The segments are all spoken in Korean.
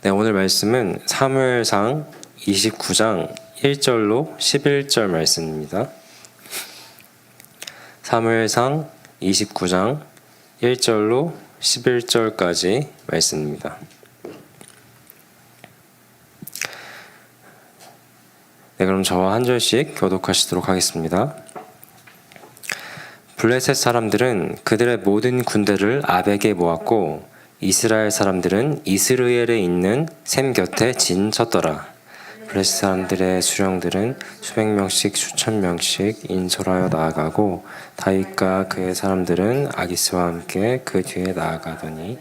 네, 오늘 말씀은 사무엘상 29장 1절로 11절 말씀입니다. 사무엘상 29장 1절로 11절까지 말씀입니다. 네, 그럼 저와 한 절씩 교독하시도록 하겠습니다. 블레셋 사람들은 그들의 모든 군대를 아벡에 모았고 이스라엘 사람들은 이스르엘에 있는 셈 곁에 진쳤더라. 블레셋 사람들의 수령들은 수백 명씩 수천 명씩 인솔하여 나아가고 다윗과 그의 사람들은 아기스와 함께 그 뒤에 나아가더니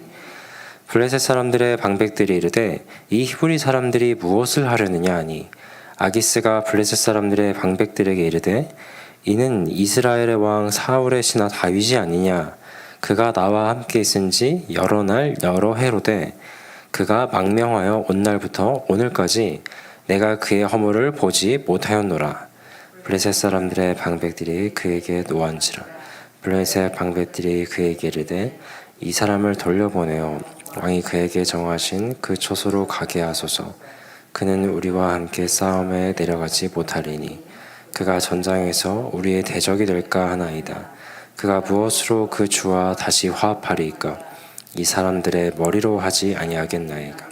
블레셋 사람들의 방백들이 이르되 이 히브리 사람들이 무엇을 하려느냐 하니 아기스가 블레셋 사람들의 방백들에게 이르되 이는 이스라엘의 왕 사울의 신하 다윗이 아니냐. 그가 나와 함께 있은지 여러 날 여러 해로되 그가 망명하여 온 날부터 오늘까지 내가 그의 허물을 보지 못하였노라. 블레셋 사람들의 방백들이 그에게 노한지라. 블레셋 방백들이 그에게 이르되 이 사람을 돌려보내어 왕이 그에게 정하신 그 초소로 가게 하소서. 그는 우리와 함께 싸움에 내려가지 못하리니 그가 전장에서 우리의 대적이 될까 하나이다. 그가 무엇으로 그 주와 다시 화합하리이까? 이 사람들의 머리로 하지 아니하겠나이까?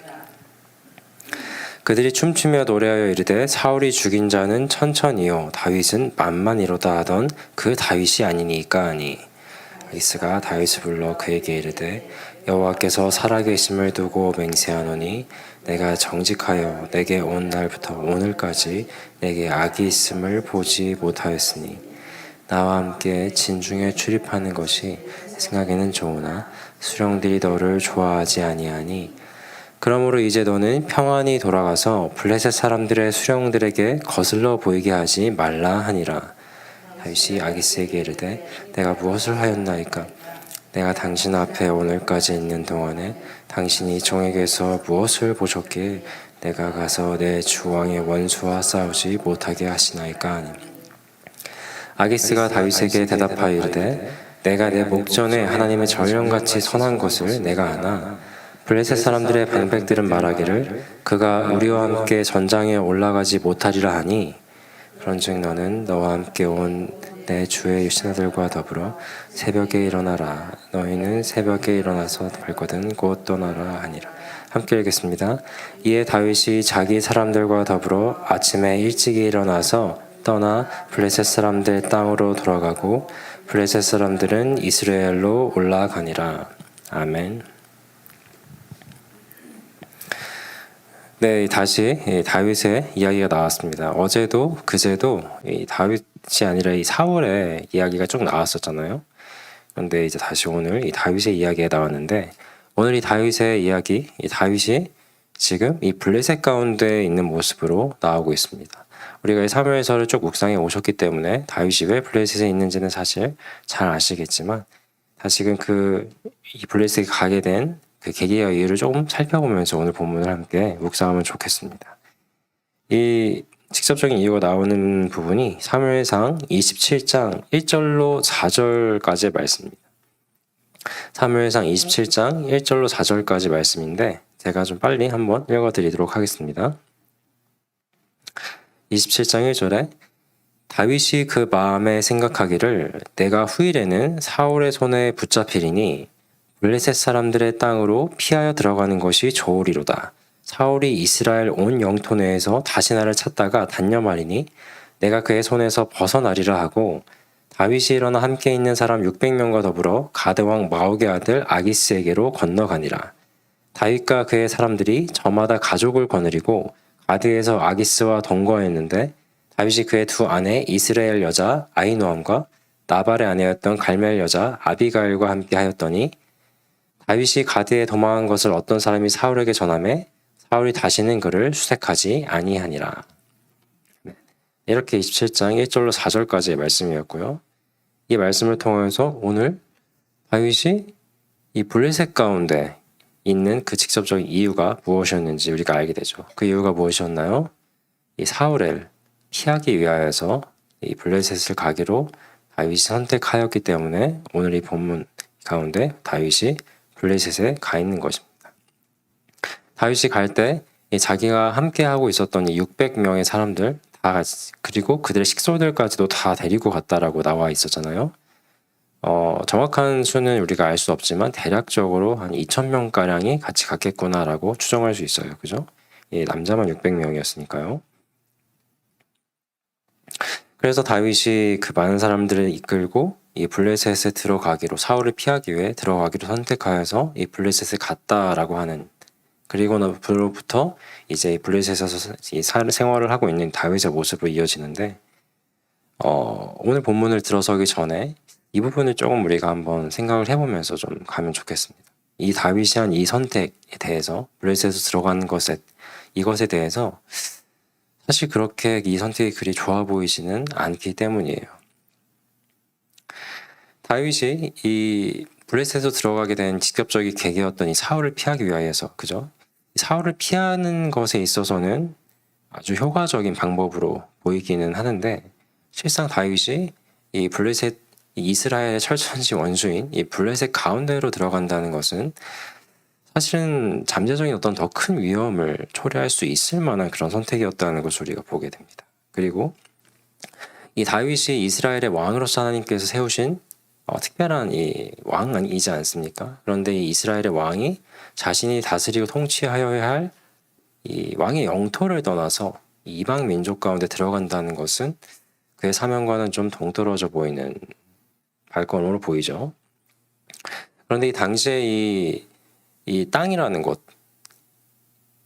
그들이 춤추며 노래하여 이르되 사울이 죽인 자는 천천히요 다윗은 만만이로다 하던 그 다윗이 아니니까 하니 아기스가 다윗을 불러 그에게 이르되 여호와께서 살아계심을 두고 맹세하노니 내가 정직하여 내게 온 날부터 오늘까지 내게 악이 있음을 보지 못하였으니 나와 함께 진중에 출입하는 것이 생각에는 좋으나 수령들이 너를 좋아하지 아니하니 그러므로 이제 너는 평안히 돌아가서 블레셋 사람들의 수령들에게 거슬러 보이게 하지 말라 하니라. 다윗이 아기스에게 이르되 내가 무엇을 하였나이까? 내가 당신 앞에 오늘까지 있는 동안에 당신이 종에게서 무엇을 보셨기에 내가 가서 내 주왕의 원수와 싸우지 못하게 하시나이까 하니 아기스가 다윗에게 대답하여 이르되 내가 내 목전에 하나님의 전령같이 선한 것을 내가 아나 블레셋 사람들의 방백들은 말하기를 그가 우리와 함께 전장에 올라가지 못하리라 하니 그런즉 너는 너와 함께 온 내 주의 신하들과 더불어 새벽에 일어나라. 너희는 새벽에 일어나서 발거든 곧 떠나라 하니라. 함께 읽겠습니다. 이에 다윗이 자기 사람들과 더불어 아침에 일찍이 일어나서 떠나 블레셋 사람들 땅으로 돌아가고 블레셋 사람들은 이스라엘로 올라가니라. 아멘. 네, 다시 다윗의 이야기가 나왔습니다. 어제도 그제도 다윗이 아니라 이 사울의 이야기가 쭉 나왔었잖아요. 그런데 이제 다시 오늘 이 다윗의 이야기가 나왔는데 오늘 이 다윗의 이야기, 이 다윗이 지금 이 블레셋 가운데 있는 모습으로 나오고 있습니다. 우리가 이 사무엘서를 쭉 묵상해 오셨기 때문에 다윗이 왜 블레셋에 있는지는 사실 잘 아시겠지만 다시금 이 블레셋에 가게 된 그 계기와 이유를 조금 살펴보면서 오늘 본문을 함께 묵상하면 좋겠습니다. 이 직접적인 이유가 나오는 부분이 사무엘상 27장 1절로 4절까지의 말씀입니다. 사무엘상 27장 1절로 4절까지 말씀인데 제가 좀 빨리 한번 읽어드리도록 하겠습니다. 27장 1절에 다윗이 그 마음에 생각하기를 내가 후일에는 사울의 손에 붙잡히리니 블레셋 사람들의 땅으로 피하여 들어가는 것이 좋으리로다. 사울이 이스라엘 온 영토 내에서 다시 나를 찾다가 단념하리니 내가 그의 손에서 벗어나리라 하고 다윗이 일어나 함께 있는 사람 600명과 더불어 가드왕 마옥의 아들 아기스에게로 건너가니라. 다윗과 그의 사람들이 저마다 가족을 거느리고 가드에서 아기스와 동거했는데 다윗이 그의 두 아내 이스라엘 여자 아히노함과 나발의 아내였던 갈멜 여자 아비가일과 함께 하였더니 다윗이 가드에 도망한 것을 어떤 사람이 사울에게 전하매 사울이 다시는 그를 수색하지 아니하니라. 이렇게 27장 1절로 4절까지의 말씀이었고요. 이 말씀을 통해서 오늘 다윗이 이 블레셋 가운데 있는 그 직접적인 이유가 무엇이었는지 우리가 알게 되죠. 그 이유가 무엇이었나요? 이 사울을 피하기 위하여서 이 블레셋을 가기로 다윗이 선택하였기 때문에 오늘 이 본문 가운데 다윗이 블레셋에 가 있는 것입니다. 다윗이 갈 때 자기가 함께 하고 있었던 이 600명의 사람들 다 같이, 그리고 그들의 식솔들까지도 다 데리고 갔다라고 나와 있었잖아요. 정확한 수는 우리가 알 수 없지만 대략적으로 한 2,000명 가량이 같이 갔겠구나라고 추정할 수 있어요. 그죠? 남자만 600명이었으니까요. 그래서 다윗이 그 많은 사람들을 이끌고 이 블레셋에 들어가기로, 사울을 피하기 위해 들어가기로 선택하여서 이 블레셋에 갔다라고 하는, 그리고 나로부터 이제 이 블레셋에서 이 생활을 하고 있는 다윗의 모습으로 이어지는데, 오늘 본문을 들어서기 전에 이 부분을 조금 우리가 한번 생각을 해보면서 좀 가면 좋겠습니다. 이 다윗이 한 이 선택에 대해서, 블레셋에 들어가는 이것에 대해서 사실 그렇게 이 선택이 그리 좋아 보이지는 않기 때문이에요. 다윗이 이 블레셋으로 들어가게 된 직접적인 계기였던 이 사울을 피하기 위하여서, 그죠? 사울을 피하는 것에 있어서는 아주 효과적인 방법으로 보이기는 하는데, 실상 다윗이 이 블레셋, 이스라엘의 철천지 원수인 이 블레셋 가운데로 들어간다는 것은 사실은 잠재적인 어떤 더 큰 위험을 초래할 수 있을 만한 그런 선택이었다는 것을 우리가 보게 됩니다. 그리고 이 다윗이 이스라엘의 왕으로서 하나님께서 세우신 특별한 이 왕이지 않습니까? 그런데 이 이스라엘의 왕이 자신이 다스리고 통치하여야 할 이 왕의 영토를 떠나서 이방 민족 가운데 들어간다는 것은 그의 사명과는 좀 동떨어져 보이는 발걸음으로 보이죠. 그런데 이 당시에 이 땅이라는 곳,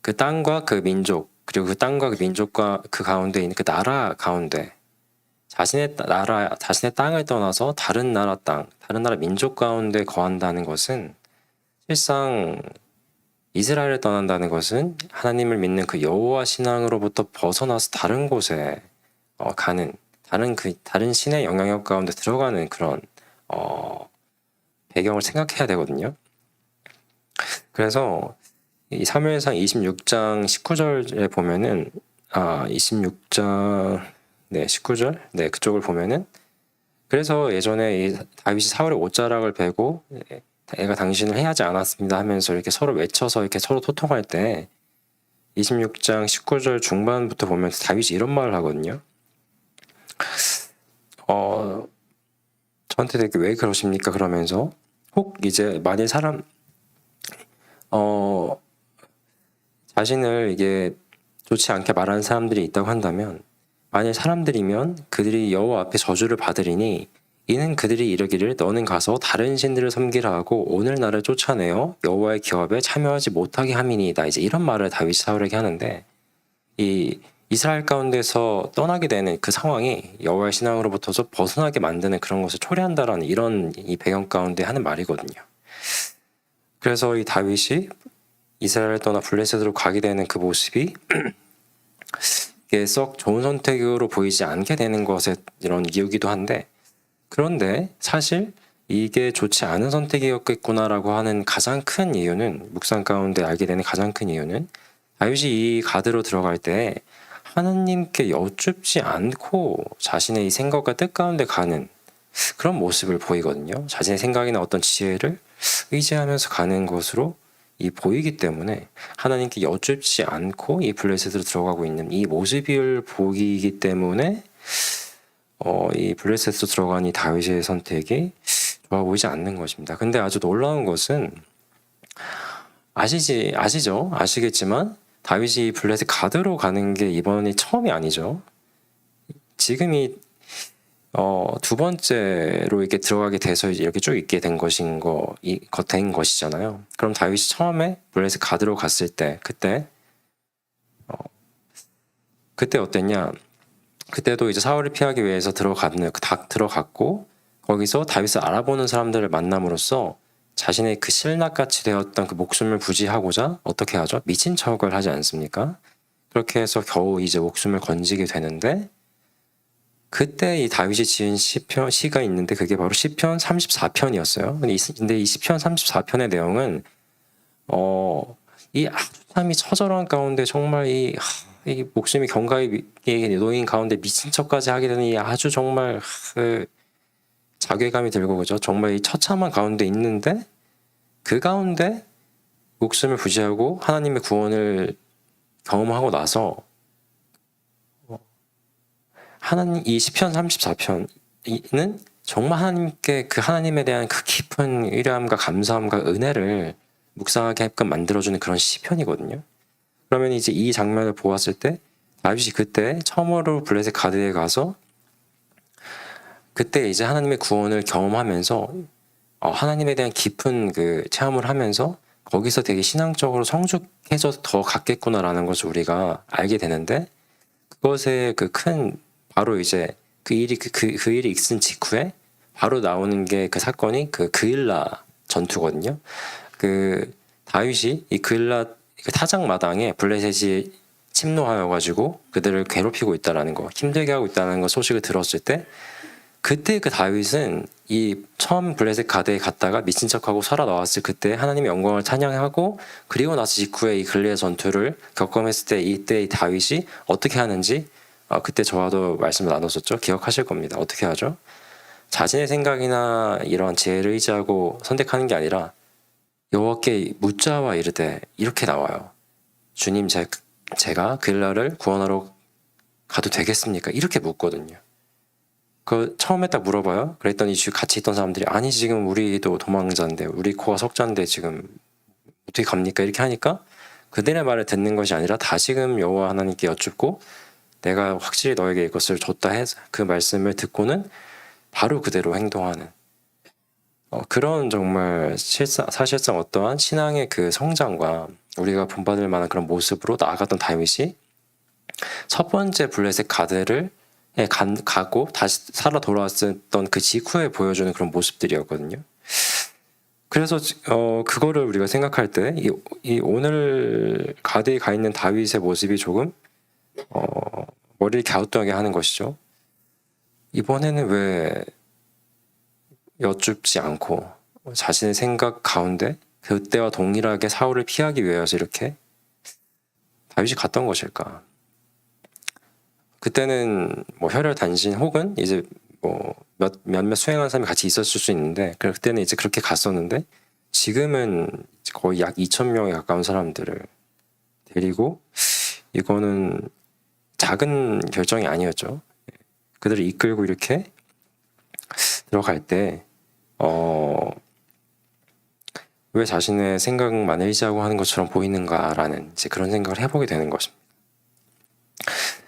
그 땅과 그 민족, 그리고 그 땅과 그 민족과 그 가운데 있는 그 나라 가운데 자신의 땅을 떠나서 다른 나라 땅, 다른 나라 민족 가운데 거한다는 것은 실상 이스라엘을 떠난다는 것은 하나님을 믿는 그 여호와 신앙으로부터 벗어나서 다른 곳에 가는, 다른 신의 영향력 가운데 들어가는 그런 배경을 생각해야 되거든요. 그래서 이 사무엘상 26장 19절에 보면은 26장 19절 그쪽을 보면은, 그래서 예전에 이 다윗이 사울의 옷자락을 베고 애가 당신을 해하지 않았습니다 하면서 이렇게 서로 외쳐서 이렇게 서로 소통할 때 26장 19절 중반부터 보면 다윗이 이런 말을 하거든요. 저한테 되게 왜 그러십니까? 그러면서 혹 이제 만일 자신을 이게 좋지 않게 말하는 사람들이 있다고 한다면, 만일 사람들이면 그들이 여호와 앞에 저주를 받으리니 이는 그들이 이르기를 너는 가서 다른 신들을 섬기라 하고 오늘 나를 쫓아내어 여호와의 기업에 참여하지 못하게 함이니이다. 이제 이런 말을 다윗이 사울에게 하는데, 이 이스라엘 가운데서 떠나게 되는 그 상황이 여호와의 신앙으로부터 벗어나게 만드는 그런 것을 초래한다라는 이런 이 배경 가운데 하는 말이거든요. 그래서 이 다윗이 이스라엘을 떠나 블레셋으로 가게 되는 그 모습이 이게 썩 좋은 선택으로 보이지 않게 되는 것에 이런 이유기도 한데, 그런데 사실 이게 좋지 않은 선택이었겠구나라고 하는 가장 큰 이유는, 묵상 가운데 알게 되는 가장 큰 이유는, 다윗이 이 가드로 들어갈 때 하나님께 여쭙지 않고 자신의 이 생각과 뜻 가운데 가는 그런 모습을 보이거든요. 자신의 생각이나 어떤 지혜를 의지하면서 가는 것으로 보이기 때문에 하나님께 여쭙지 않고 이 블레셋으로 들어가고 있는 이 모습을 보이기 때문에 이 블레셋으로 들어간 이 다윗의 선택이 좋아 보이지 않는 것입니다. 근데 아주 놀라운 것은 아시죠? 아시겠지만 다윗이 블레셋 가드로 가는 게 이번이 처음이 아니죠. 지금이 두 번째로 이렇게 들어가게 돼서 이렇게 쭉 있게 된 된 것이잖아요. 그럼 다윗이 처음에 블레셋 가드로 갔을 때 그때 어땠냐? 그때도 이제 사울을 피하기 위해서 들어갔고, 거기서 다윗을 알아보는 사람들을 만남으로써 자신의 그 실낙같이 되었던 그 목숨을 부지하고자 어떻게 하죠? 미친 척을 하지 않습니까? 그렇게 해서 겨우 이제 목숨을 건지게 되는데, 그때 이 다윗이 지은 시가 있는데 그게 바로 시편 34편이었어요. 근데 이 시편 34편의 내용은 이 아주 참 처절한 가운데 정말 이 목숨이 경가에 놓인 가운데 미친 척까지 하게 되는 이 아주 정말 자괴감이 들고, 그죠? 정말 이 처참한 가운데 있는데 그 가운데 목숨을 부지하고 하나님의 구원을 경험하고 나서 하나님 이 시편 34편은 정말 하나님께 그 하나님에 대한 그 깊은 위대함과 감사함과 은혜를 묵상하게 하게끔 만들어주는 그런 시편이거든요. 그러면 이제 이 장면을 보았을 때 다윗이 그때 처음으로 블레셋 가드에 가서 그때 이제 하나님의 구원을 경험하면서 하나님에 대한 깊은 그 체험을 하면서 거기서 되게 신앙적으로 성숙해져 더 갔겠구나라는 것을 우리가 알게 되는데 그것의 그 큰 바로 이제 그 일이 있은 직후에 바로 나오는 게 그 사건이 그 그일라 전투거든요. 그 다윗이 이 그일라 그 타작마당에 블레셋이 침노하여가지고 그들을 괴롭히고 있다라는 거, 힘들게 하고 있다는 거 소식을 들었을 때 그때 그 다윗은 이 처음 블레셋 가드에 갔다가 미친 척하고 살아 나왔을 그때 하나님의 영광을 찬양하고 그리고 나서 직후에 이 글리앗 전투를 겪음했을 때 이때 이 다윗이 어떻게 하는지 그때 저와도 말씀을 나눴었죠. 기억하실 겁니다. 어떻게 하죠? 자신의 생각이나 이런 지혜를 의지하고 선택하는 게 아니라 여호와께 묻자와 이르되 이렇게 나와요. 주님 제가 그일라를 구원하러 가도 되겠습니까? 이렇게 묻거든요. 그 처음에 딱 물어봐요. 그랬더니 같이 있던 사람들이 아니 지금 우리도 도망자인데 우리 코가 석자인데 지금 어떻게 갑니까? 이렇게 하니까 그들의 말을 듣는 것이 아니라 다시금 여호와 하나님께 여쭙고 내가 확실히 너에게 이것을 줬다 해서 그 말씀을 듣고는 바로 그대로 행동하는 그런 정말 사실상 어떠한 신앙의 그 성장과 우리가 본받을 만한 그런 모습으로 나아갔던 다윗이 첫 번째 블레셋 가드를 가고 다시 살아 돌아왔었던 그 직후에 보여주는 그런 모습들이었거든요. 그래서 그거를 우리가 생각할 때 이 오늘 가드에 가 있는 다윗의 모습이 조금 머리를 갸우뚱하게 하는 것이죠. 이번에는 왜 여쭙지 않고 자신의 생각 가운데 그때와 동일하게 사울을 피하기 위해서 이렇게 다윗이 갔던 것일까? 그때는 뭐 혈혈단신 혹은 이제 뭐 몇몇 수행하는 사람이 같이 있었을 수 있는데 그때는 이제 그렇게 갔었는데 지금은 거의 약 2,000명에 가까운 사람들을 데리고 이거는 작은 결정이 아니었죠. 그들을 이끌고 이렇게 들어갈 때 왜 자신의 생각만 의지하고 하는 것처럼 보이는가라는 이제 그런 생각을 해보게 되는 것입니다.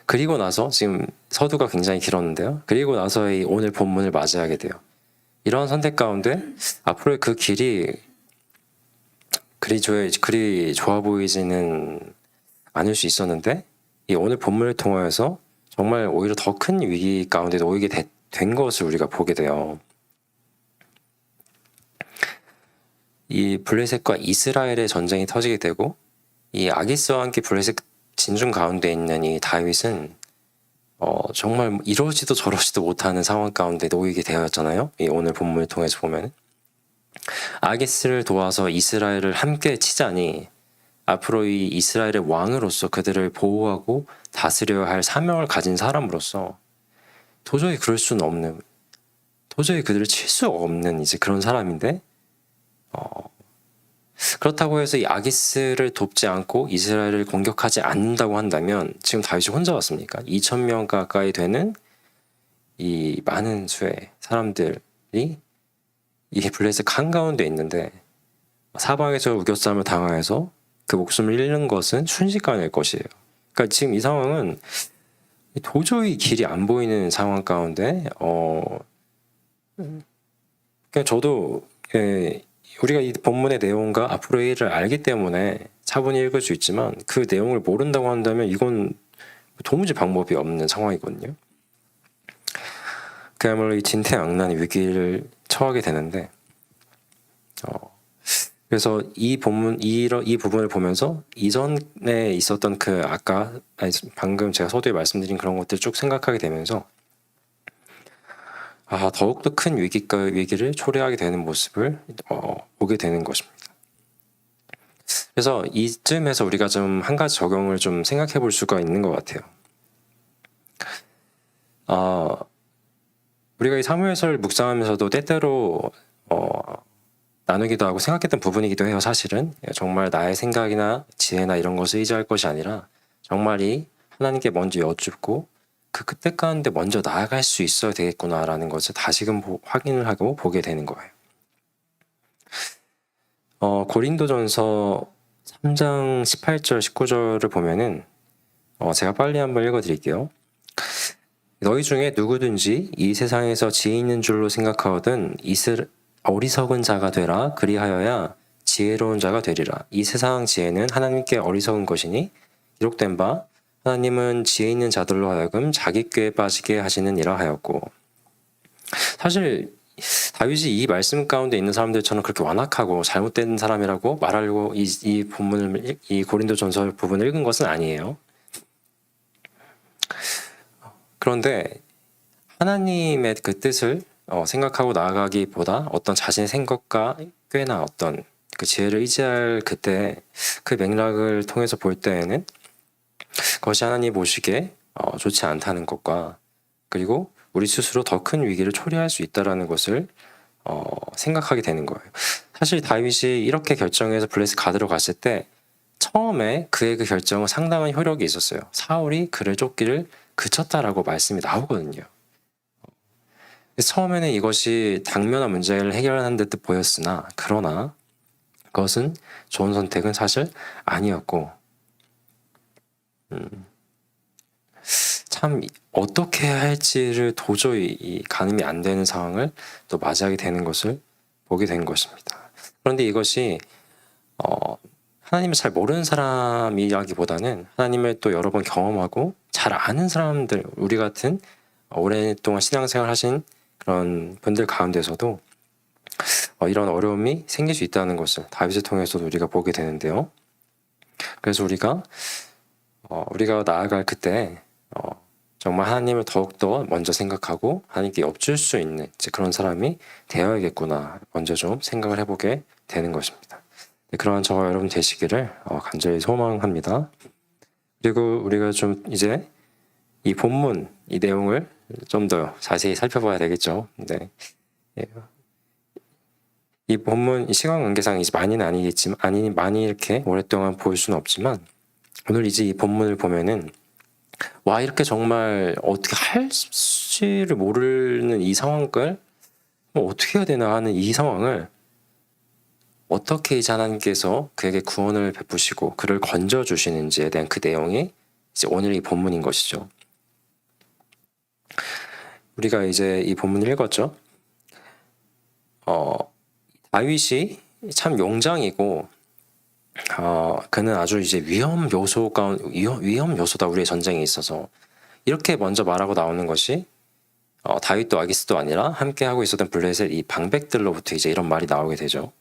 그리고 나서 지금 서두가 굉장히 길었는데요. 그리고 나서 이 오늘 본문을 맞이하게 돼요. 이런 선택 가운데 앞으로의 그 길이 그리 좋아 보이지는 않을 수 있었는데 이 오늘 본문을 통하여서 정말 오히려 더 큰 위기 가운데 놓이게 된 것을 우리가 보게 돼요. 이 블레셋과 이스라엘의 전쟁이 터지게 되고 이 아기스와 함께 블레셋 진중 가운데 있는 이 다윗은 정말 이러지도 저러지도 못하는 상황 가운데 놓이게 되었잖아요. 이 오늘 본문을 통해서 보면 아기스를 도와서 이스라엘을 함께 치자니 앞으로 이 이스라엘의 왕으로서 그들을 보호하고 다스려야 할 사명을 가진 사람으로서 도저히 그럴 수는 없는, 도저히 그들을 칠 수 없는 이제 그런 사람인데 그렇다고 해서 이 아기스를 돕지 않고 이스라엘을 공격하지 않는다고 한다면 지금 다윗이 혼자 왔습니까? 2,000명 가까이 되는 이 많은 수의 사람들이 이 블레셋 한가운데 있는데 사방에서 우겨싸움을 당하여서 그 목숨을 잃는 것은 순식간일 것이에요. 그러니까 지금 이 상황은 도저히 길이 안 보이는 상황 가운데 그냥 저도 우리가 이 본문의 내용과 앞으로의 일을 알기 때문에 차분히 읽을 수 있지만 그 내용을 모른다고 한다면 이건 도무지 방법이 없는 상황이거든요. 그야말로 이 진퇴양난의 위기를 처하게 되는데 그래서 이 부분을 보면서 이전에 있었던 방금 제가 서두에 말씀드린 그런 것들 쭉 생각하게 되면서 더욱더 큰 위기를 초래하게 되는 모습을 보게 되는 것입니다. 그래서 이쯤에서 우리가 좀 한 가지 적용을 좀 생각해 볼 수가 있는 것 같아요. 우리가 이 사무엘서를 묵상하면서도 때때로 나누기도 하고 생각했던 부분이기도 해요. 사실은 정말 나의 생각이나 지혜나 이런 것을 의지할 것이 아니라 정말 이 하나님께 먼저 여쭙고 그 뜻 가운데 먼저 나아갈 수 있어야 되겠구나라는 것을 다시금 확인을 하고 보게 되는 거예요. 고린도전서 3장 18절 19절을 보면은 제가 빨리 한번 읽어드릴게요. 너희 중에 누구든지 이 세상에서 지혜 있는 줄로 생각하거든 어리석은 자가 되라. 그리하여야 지혜로운 자가 되리라. 이 세상 지혜는 하나님께 어리석은 것이니 기록된 바 하나님은 지혜 있는 자들로 하여금 자기 꾀에 빠지게 하시느니라 하였고, 사실 다윗이 이 말씀 가운데 있는 사람들처럼 그렇게 완악하고 잘못된 사람이라고 말하려고 이 본문을 이 고린도전서 부분을 읽은 것은 아니에요. 그런데 하나님의 그 뜻을 생각하고 나아가기보다 어떤 자신의 생각과 꾀나 어떤 그 지혜를 의지할 그때 그 맥락을 통해서 볼 때에는 그것이 하나님 보시기에 좋지 않다는 것과, 그리고 우리 스스로 더 큰 위기를 초래할 수 있다는 것을 생각하게 되는 거예요. 사실 다윗이 이렇게 결정해서 블레셋 가드로 갔을 때 처음에 그의 그 결정은 상당한 효력이 있었어요. 사울이 그를 쫓기를 그쳤다라고 말씀이 나오거든요. 처음에는 이것이 당면한 문제를 해결하는 듯 보였으나, 그러나 그것은 좋은 선택은 사실 아니었고, 참 어떻게 해야 할지를 도저히 가늠이 안 되는 상황을 또 맞이하게 되는 것을 보게 된 것입니다. 그런데 이것이 하나님을 잘 모르는 사람이라기보다는 하나님을 또 여러 번 경험하고 잘 아는 사람들, 우리 같은 오랫동안 신앙생활 하신 그런 분들 가운데서도 이런 어려움이 생길 수 있다는 것을 다윗을 통해서도 우리가 보게 되는데요. 그래서 우리가 나아갈 그때 정말 하나님을 더욱더 먼저 생각하고 하나님께 엽줄 수 있는 그런 사람이 되어야겠구나 먼저 좀 생각을 해보게 되는 것입니다. 그러한 저와 여러분 되시기를 간절히 소망합니다. 그리고 우리가 좀 이제 이 본문 이 내용을 좀 더 자세히 살펴봐야 되겠죠. 네. 이 본문 이 시간 관계상 이제 많이는 아니겠지만 많이 이렇게 오랫동안 볼 수는 없지만, 오늘 이제 이 본문을 보면은 와, 이렇게 정말 어떻게 할지를 모르는 이 상황을 어떻게 해야 되나 하는 이 상황을 어떻게 이제 하나님께서 그에게 구원을 베푸시고 그를 건져 주시는지에 대한 그 내용이 이제 오늘 이 본문인 것이죠. 우리가 이제 이 본문을 읽었죠. 다윗이 참 용장이고 그는 아주 이제 위험 요소다 우리의 전쟁에 있어서, 이렇게 먼저 말하고 나오는 것이 다윗도 아기스도 아니라 함께 하고 있었던 블레셋 이 방백들로부터 이제 이런 말이 나오게 되죠.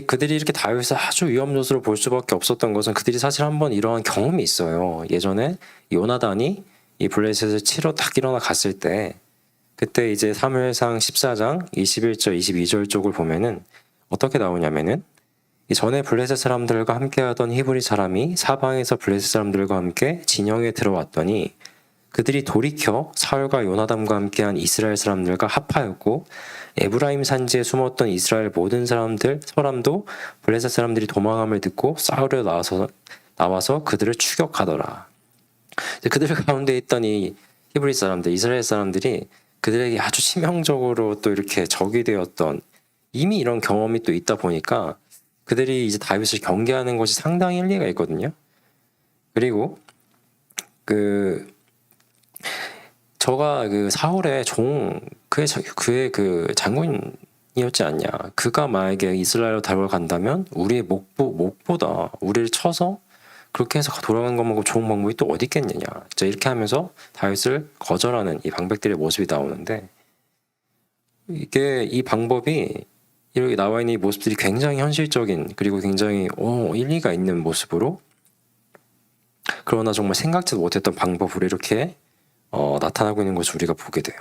그들이 이렇게 다윗을 아주 위험 요소로 볼 수밖에 없었던 것은 그들이 사실 한번 이러한 경험이 있어요. 예전에 요나단이 이 블레셋을 치러 딱 일어나 갔을 때, 그때 이제 사무엘상 14장 21절 22절 쪽을 보면은 어떻게 나오냐면은, 이 전에 블레셋 사람들과 함께하던 히브리 사람이 사방에서 블레셋 사람들과 함께 진영에 들어왔더니 그들이 돌이켜 사울과 요나단과 함께한 이스라엘 사람들과 합하였고, 에브라임 산지에 숨었던 이스라엘 모든 사람도 블레셋 사람들이 도망함을 듣고 싸우려 나와서 그들을 추격하더라. 그들 가운데 있던 이 히브리 사람들, 이스라엘 사람들이 그들에게 아주 치명적으로 또 이렇게 적이 되었던, 이미 이런 경험이 또 있다 보니까 그들이 이제 다윗을 경계하는 것이 상당히 일리가 있거든요. 그리고 저가 그 사울의 그의 그 장군이었지 않냐. 그가 만약에 이스라엘로 달려간다면 우리의 목보다 우리를 쳐서 그렇게 해서 돌아간 것만큼 좋은 방법이 또 어디 있겠느냐. 이렇게 하면서 다윗을 거절하는 이 방백들의 모습이 나오는데, 이 방법이 이렇게 나와 있는 이 모습들이 굉장히 현실적인, 그리고 굉장히 일리가 있는 모습으로, 그러나 정말 생각지도 못했던 방법으로 이렇게 나타나고 있는 것을 우리가 보게 돼요.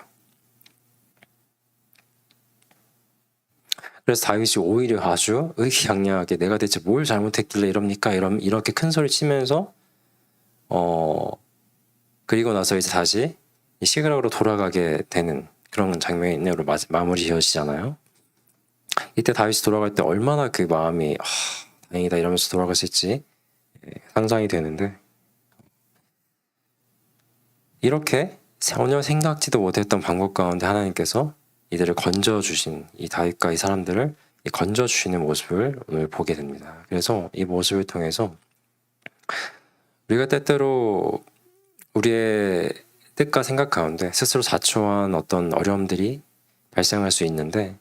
그래서 다윗이 오히려 아주 의기양양하게 내가 대체 뭘 잘못했길래 이럽니까? 이렇게 큰 소리 치면서 그리고 나서 이제 다시 시그락으로 돌아가게 되는 그런 장면으로 마무리 지어지잖아요. 이때 다윗이 돌아갈 때 얼마나 그 마음이 다행이다 이러면서 돌아갔을지 상상이 되는데, 이렇게 전혀 생각지도 못했던 방법 가운데 하나님께서 이들을 건져주신, 이 다윗과 이 사람들을 건져주시는 모습을 오늘 보게 됩니다. 그래서 이 모습을 통해서 우리가 때때로 우리의 뜻과 생각 가운데 스스로 자초한 어떤 어려움들이 발생할 수 있는데,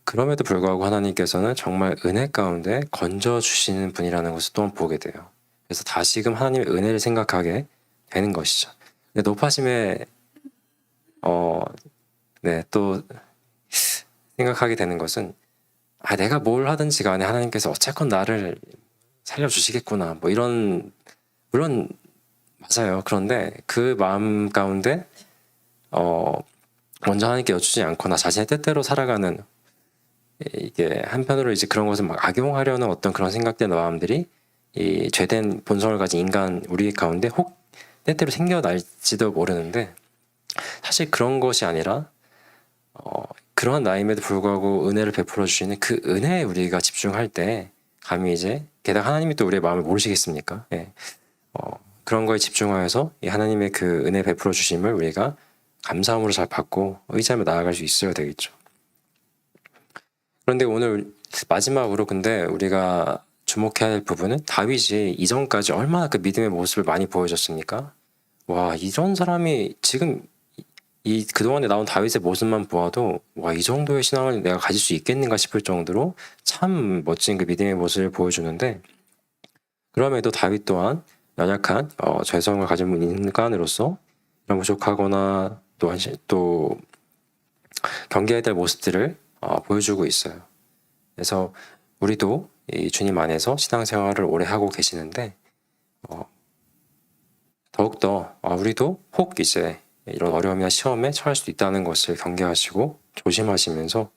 그럼에도 불구하고 하나님께서는 정말 은혜 가운데 건져주시는 분이라는 것을 또한 보게 돼요. 그래서 다시금 하나님의 은혜를 생각하게 되는 것이죠. 근데 높아심에 또 생각하게 되는 것은, 내가 뭘 하든지 간에 하나님께서 어쨌건 나를 살려주시겠구나, 뭐 이런, 물론 맞아요. 그런데 그 마음 가운데 먼저 하나님께 여쭈지 않고 나 자신의 뜻대로 살아가는, 이게 한편으로 이제 그런 것을 막 악용하려는 어떤 그런 생각된 마음들이 이 죄된 본성을 가진 인간 우리 가운데 혹 때때로 생겨날지도 모르는데, 사실 그런 것이 아니라 그러한 나임에도 불구하고 은혜를 베풀어 주시는 그 은혜에 우리가 집중할 때 감히 이제, 게다가 하나님이 또 우리의 마음을 모르시겠습니까? 그런 거에 집중하여서 이 하나님의 그 은혜 베풀어 주심을 우리가 감사함으로 잘 받고 의지하며 나아갈 수 있어야 되겠죠. 그런데 오늘 마지막으로 근데 우리가 주목해야 할 부분은, 다윗이 이전까지 얼마나 그 믿음의 모습을 많이 보여줬습니까? 와, 이런 사람이 지금 이 그동안에 나온 다윗의 모습만 보아도 이 정도의 신앙을 내가 가질 수 있겠는가 싶을 정도로 참 멋진 그 믿음의 모습을 보여주는데, 그럼에도 다윗 또한 연약한 죄성을 가진 인간으로서 이런 부족하거나 또 경계해야 될 모습들을 보여주고 있어요. 그래서 우리도 이 주님 안에서 신앙생활을 오래 하고 계시는데, 더욱더 우리도 혹 이제 이런 어려움이나 시험에 처할 수도 있다는 것을 경계하시고 조심하시면서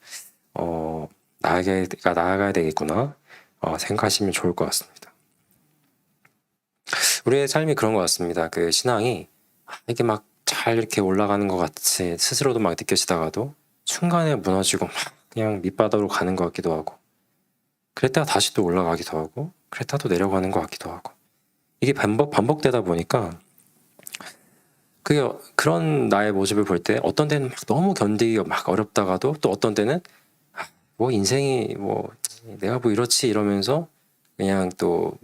나아가야 되겠구나 생각하시면 좋을 것 같습니다. 우리의 삶이 그런 것 같습니다. 그 신앙이 이게 막 잘 이렇게 올라가는 것 같이 스스로도 막 느껴지다가도 순간에 무너지고 막 그냥 밑바닥으로 가는 것 같기도 하고, 그랬다가 다시 또 올라가기도 하고, 그랬다가 또 내려가는 것 같기도 하고, 이게 반복되다 보니까 그런 나의 모습을 볼 때 어떤 때는 막 너무 견디기가 막 어렵다가도, 또 어떤 때는 뭐 인생이 뭐 내가 뭐 이렇지 이러면서 그냥 또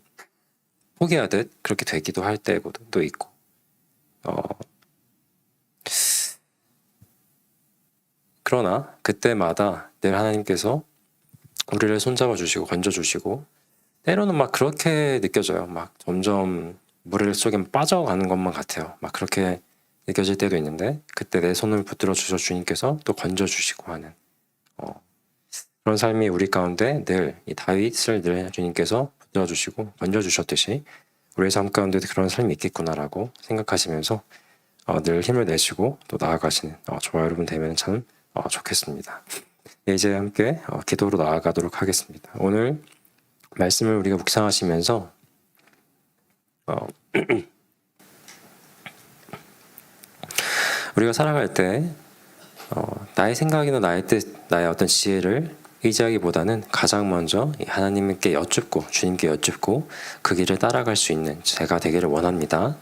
포기하듯 그렇게 되기도 할 때도 있고, 그러나 그때마다 늘 하나님께서 우리를 손잡아 주시고 건져 주시고, 때로는 막 그렇게 느껴져요. 막 점점 물 속에 빠져가는 것만 같아요. 막 그렇게 느껴질 때도 있는데, 그때 내 손을 붙들어 주셔 주님께서 또 건져 주시고 하는 그런 삶이 우리 가운데 늘 이 다윗을 늘 주님께서 붙들어 주시고 건져 주셨듯이 우리의 삶 가운데도 그런 삶이 있겠구나라고 생각하시면서 늘 힘을 내시고 또 나아가시는 저와 여러분 되면 참 좋겠습니다. 이제 함께 기도로 나아가도록 하겠습니다. 오늘 말씀을 우리가 묵상하시면서 우리가 살아갈 때 나의 생각이나 나의 뜻, 나의 어떤 지혜를 의지하기보다는 가장 먼저 하나님께 여쭙고 주님께 여쭙고 그 길을 따라갈 수 있는 제가 되기를 원합니다.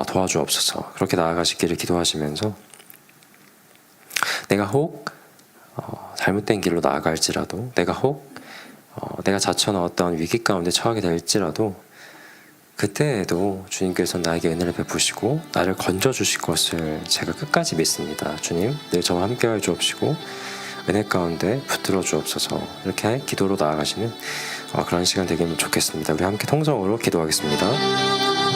도와주옵소서. 그렇게 나아가시기를 기도하시면서, 내가 혹 잘못된 길로 나아갈지라도, 내가 혹 내가 자처한 어떤 위기 가운데 처하게 될지라도, 그때에도 주님께서 나에게 은혜를 베푸시고 나를 건져주실 것을 제가 끝까지 믿습니다. 주님, 늘 저와 함께하여 주옵시고 은혜 가운데 붙들어 주옵소서. 이렇게 기도로 나아가시는 그런 시간 되기면 좋겠습니다. 우리 함께 통성으로 기도하겠습니다.